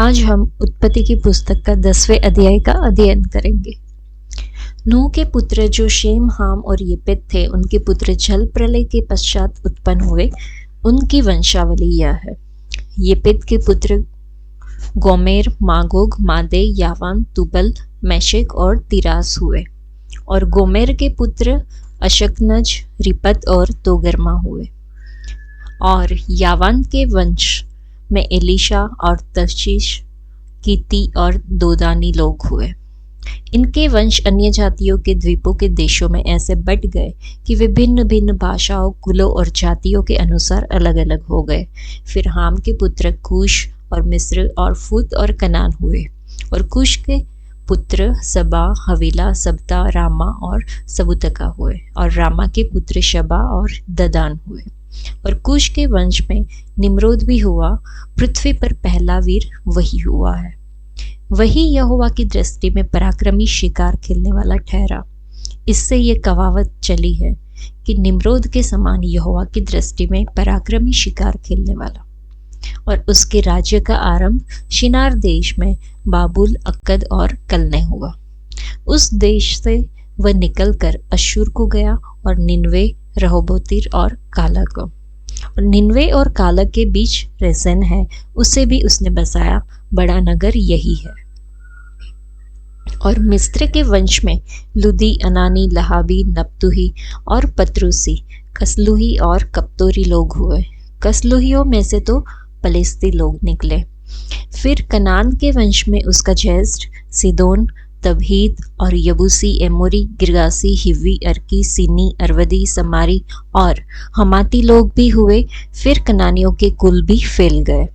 आज हम उत्पत्ति की पुस्तक का 10वें अध्याय का अध्ययन करेंगे। नूह के पुत्र जो शेम, हाम और येपेत थे, उनके पुत्र जल प्रलय के पश्चात उत्पन्न हुए। उनकी वंशावली यह है। येपेत के पुत्र गोमेर, मागोग, मादे, यावान, तुबल, मेशेक और तिरास हुए। और गोमेर के पुत्र अशकनज, रिपत और तोगरमा हुए। और यावान के वंश में एलीशा और तर्शीश, कीती और दोदानी लोग हुए। इनके वंश अन्य जातियों के द्वीपों के देशों में ऐसे बट गए कि वे भिन्न भिन्न भाषाओं, कुलों और जातियों के अनुसार अलग अलग हो गए। फिर हाम के पुत्र कूश और मिस्र और फूत और कनान हुए। और कूश के पुत्र सबा, हवीला, सबता, रामा और सबूतका हुए। और रामा के पुत्र शबा और ददान हुए। और कूश के वंश में निम्रोद भी हुआ। पृथ्वी पर पहला वीर वही हुआ है। वही यहोवा की दृष्टि में पराक्रमी शिकार खेलने वाला ठहरा। इससे ये कहावत चली है कि निम्रोद के समान यहोवा की दृष्टि में पराक्रमी शिकार खेलने वाला। और उसके राज्य का आरंभ शिनार देश में बाबुल, अक्कद और कलने हुआ। उस देश से वह निकलकर अश्शूर को गया और निनवे, रहोबोतीर और काला को। और निनवे और काला के बीच रेसेन है, उसे भी उसने बसाया। बड़ा नगर यही है। और मिस्र के वंश में लुदी, अनानी, लहाबी, नप्तुही और पत्रुसी, कसलुही और कप्तोरी लोग हुए। कसलुहियों में से तो पलिस्ती लोग निकले। फिर कनान के वंश में उसका ज्येष्ठ सीदोन, तबहीद और यबूसी, एमोरी, गिर्गासी, हिव्वी, अर्की, सीनी, अरवदी, समारी और हमाती लोग भी हुए। फिर कनानियों के कुल भी फैल गए।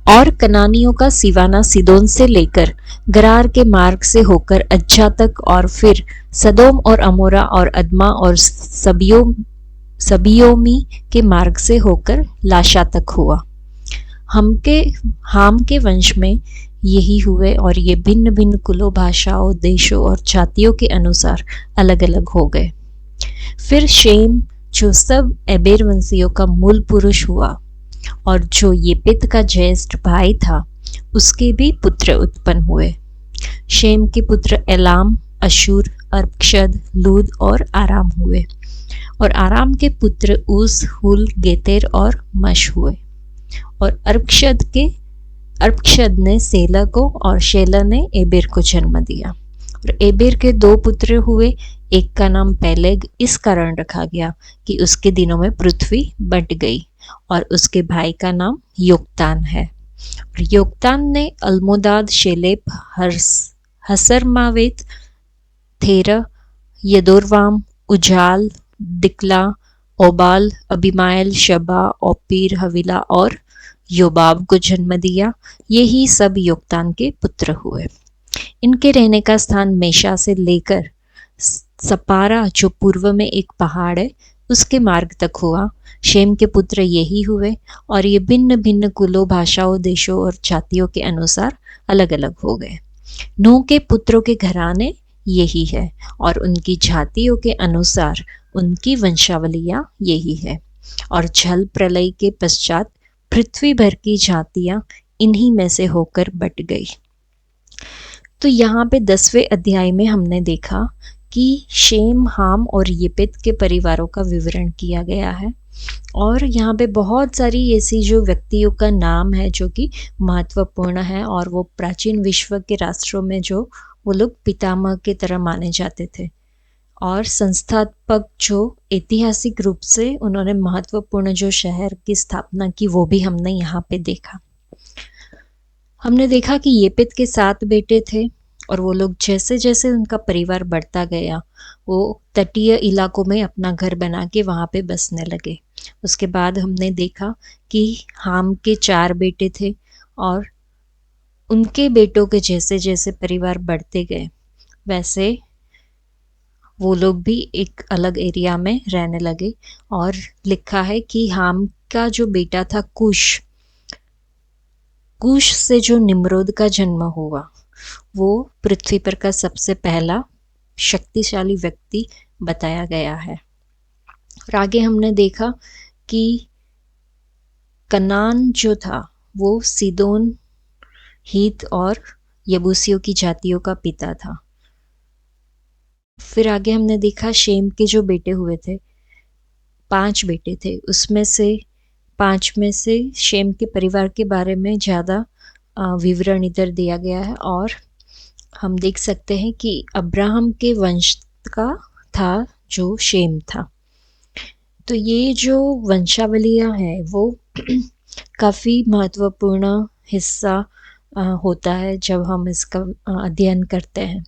और कनानियों का सिवाना सीदोन से लेकर गरार के मार्ग से होकर अच्छा तक, और फिर सदोम और अमोरा और अदमा और सबियोमी के मार्ग से होकर लाशा तक हुआ। हाम के वंश में यही हुए। और ये भिन्न भिन्न कुलों, भाषाओं, देशों और जातियों के अनुसार अलग अलग हो गए। फिर शेम, जो सब एबेर वंशियों का मूल पुरुष हुआ और जो येपेत का ज्येष्ठ भाई था, उसके भी पुत्र उत्पन्न हुए। शेम के पुत्र एलाम, अशूर, अर्पक्षद, लूद और आराम हुए। और आराम के पुत्र ऊस, हुल, गेतेर और मश हुए। और अर्पक्षद ने सेला को और शेला ने एबेर को जन्म दिया। और एबेर के 2 पुत्र हुए। एक का नाम पेलेग इस कारण रखा गया कि उसके दिनों में पृथ्वी बंट गई। और उसके भाई का नाम योक्तान है। और योक्तान ने अल्मोदाद, शेलेप, हसरमावेत, थेरा, यदोरवाम, उजाल, दिकला, ओबाल, अबिमायल, शबा, ओपीर, हवीला और योबाब को जन्म दिया। यही सब योक्तान के पुत्र हुए। इनके रहने का स्थान मेशा से लेकर सपारा, जो पूर्व में एक पहाड़ है, उसके मार्ग तक हुआ। शेम के पुत्र यही हुए। और ये भिन्न भिन्न कुलों, भाषाओं, देशों और जातियों के अनुसार अलग अलग हो गए। नूह के पुत्रों के घराने यही है। और उनकी जातियों के अनुसार उनकी वंशावलियां यही है। और जल प्रलय के पश्चात पृथ्वी भर की जातियां इन्हीं में से होकर बट गई। तो यहाँ पे 10वें अध्याय में हमने देखा कि शेम, हाम और येपेत के परिवारों का विवरण किया गया है। और यहाँ पे बहुत सारी ऐसी जो व्यक्तियों का नाम है जो कि महत्वपूर्ण है, और वो प्राचीन विश्व के राष्ट्रों में जो वो लोग पितामह की तरह माने जाते थे। और संस्थापक जो ऐतिहासिक रूप से उन्होंने महत्वपूर्ण जो शहर की स्थापना की, वो भी हमने यहाँ पे देखा। हमने देखा कि येपेत के 7 बेटे थे। और वो लोग जैसे जैसे उनका परिवार बढ़ता गया, वो तटीय इलाकों में अपना घर बना के वहाँ पे बसने लगे। उसके बाद हमने देखा कि हाम के 4 बेटे थे। और उनके बेटों के जैसे जैसे परिवार बढ़ते गए, वैसे वो लोग भी एक अलग एरिया में रहने लगे। और लिखा है कि हाम का जो बेटा था कुश से जो निम्रोद का जन्म हुआ, वो पृथ्वी पर का सबसे पहला शक्तिशाली व्यक्ति बताया गया है। और आगे हमने देखा कि कनान जो था वो सीदोन हीत और यबूसियों की जातियों का पिता था। फिर आगे हमने देखा शेम के जो बेटे हुए थे, 5 बेटे थे, उसमें से 5 में से शेम के परिवार के बारे में ज़्यादा विवरण इधर दिया गया है और हम देख सकते हैं कि अब्राहम के वंश का था जो शेम था। तो ये जो वंशावलियाँ हैं वो काफ़ी महत्वपूर्ण हिस्सा होता है जब हम इसका अध्ययन करते हैं।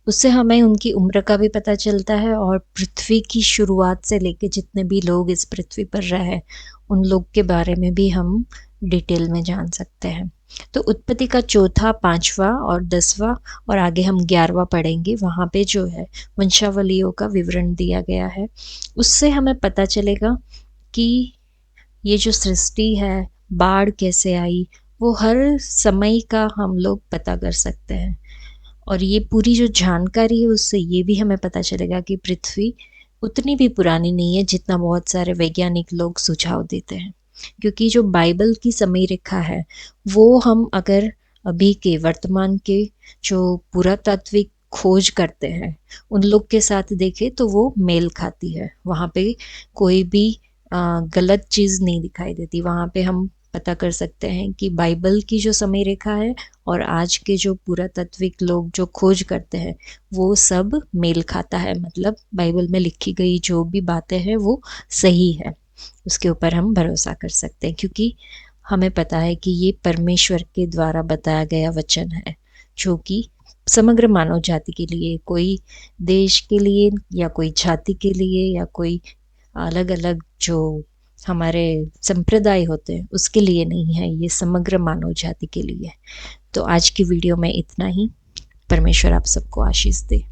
उससे हमें उनकी उम्र का भी पता चलता है और पृथ्वी की शुरुआत से लेके जितने भी लोग इस पृथ्वी पर रहे उन लोग के बारे में भी हम डिटेल में जान सकते हैं। तो उत्पत्ति का चौथा, 5वां और 10वां और आगे हम 11वां पढ़ेंगे, वहाँ पे जो है वंशावलियों का विवरण दिया गया है। उससे हमें पता चलेगा कि ये जो सृष्टि है, बाढ़ कैसे आई, वो हर समय का हम लोग पता कर सकते हैं। और ये पूरी जो जानकारी है उससे ये भी हमें पता चलेगा कि पृथ्वी उतनी भी पुरानी नहीं है जितना बहुत सारे वैज्ञानिक लोग सुझाव देते हैं। क्योंकि जो बाइबल की समय रेखा है वो हम अगर अभी के वर्तमान के जो पुरातात्विक खोज करते हैं उन लोग के साथ देखें तो वो मेल खाती है। वहाँ पे कोई भी गलत चीज़ नहीं दिखाई देती। वहाँ पे हम पता कर सकते हैं कि बाइबल की जो समय रेखा है और आज के जो पुरातात्विक लोग जो खोज करते हैं वो सब मेल खाता है। मतलब बाइबल में लिखी गई जो भी बातें हैं वो सही है, उसके ऊपर हम भरोसा कर सकते हैं क्योंकि हमें पता है कि ये परमेश्वर के द्वारा बताया गया वचन है जो कि समग्र मानव जाति के लिए, कोई देश के लिए या कोई जाति के लिए या कोई अलग अलग जो हमारे संप्रदाय होते हैं उसके लिए नहीं है, ये समग्र मानव जाति के लिए। तो आज की वीडियो में इतना ही। परमेश्वर आप सबको आशीष दे।